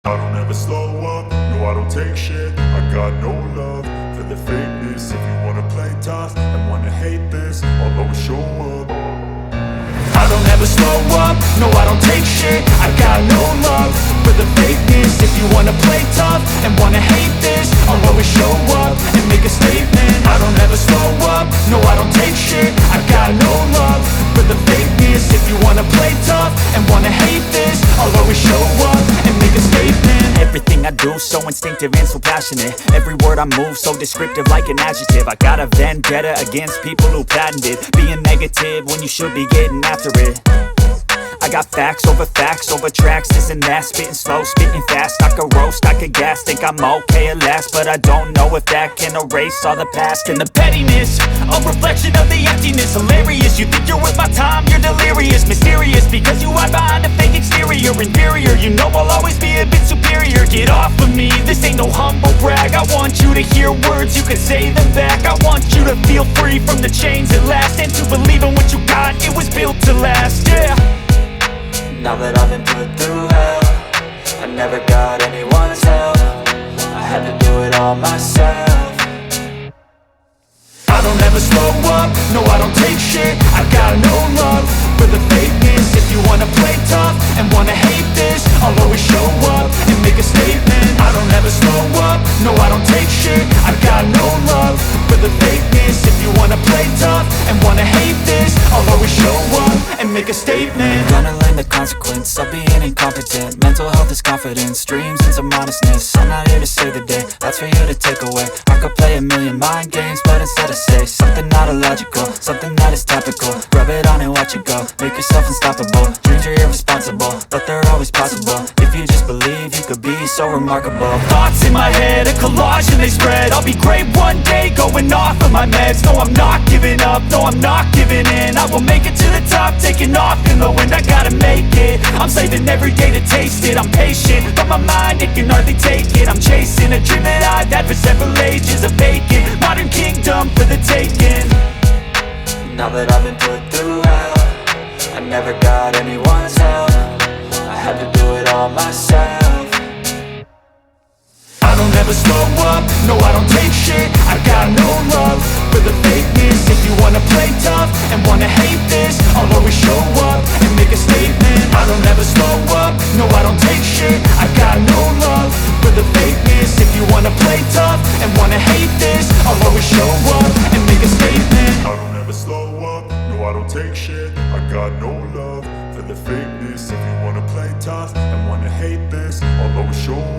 I don't ever slow up, no I don't take shit. I got no love for the fakeness. If you wanna play tough and wanna hate this, I'll always show up. I don't ever slow up, no I don't take shit. I got no love for the fakeness. If you wanna play tough and wanna hate this, I'll always show up and make a statement. I don't ever slow up, no I don't take shit. I got no love for the fakeness. If you wanna play tough and wanna hate this, I'll always show up and make a statement. Everything I do so instinctive and so passionate. Every word I move so descriptive like an adjective. I got a vendetta against people who patented being negative when you should be getting after it. I got facts over tracks, this and that. Spitting slow, spitting fast, I could roast, I could gas. Think I'm okay at last, but I don't know if that can erase all the past. And the pettiness, a reflection of the emptiness. Hilarious, you think you're with my time, you're delirious. Mysterious, because you hide behind a fake exterior. Inferior, you know I'll always be a bit superior. Get off of me, this ain't no humble brag. I want you to hear words, you can say them back. I want you to feel free from the chains at last, and to believe in what you got, it was built to last, yeah. Now that I've been put through hell, I never got anyone's help. I had to do it all myself. I don't ever slow up, no I don't take shit. I got no love for the fakeness. If you wanna play tough and wanna hate this, I'll always show up and make a statement. I don't ever slow up, no I don't take shit. I got no love for the fakeness. If you wanna play tough and wanna hate this, I'll always show up and make a statement. Gonna learn the consequence of being incompetent. Mental health is confidence, dreams and some modestness. I'm not here to save the day, that's for you to take away. I could play a million mind games, but instead I say something not illogical, something that is topical. Rub it on and watch it go, make yourself unstoppable. Dreams are irresponsible, but they're always possible. If you just believe, you could be so remarkable. Thoughts in my head, a collage and they spread. I'll be great one day, going off of my meds. No, I'm not giving up, no, I'm not giving in. I will make it to the top, taking off in the wind. I gotta make it, I'm saving every day to taste it. I'm patient, but my mind, it can hardly take it. I'm chasing a dream that I've had for several ages. A vacant, modern kingdom for the taking. Now that I've been put through hell, I never got anyone's help. I had to do it all myself. I don't ever slow up, no I don't take shit. I got no love for the fakeness. If you wanna play tough and wanna hate this, I'll always show up and make a statement. I don't ever slow up, no I don't take shit. I got no love for the fakeness. If you wanna play tough and wanna hate this, I'll always show up and make a statement. I don't ever slow up, no I don't take shit. I got no love for the fakeness. If you wanna play tough and wanna hate this, I'll always show up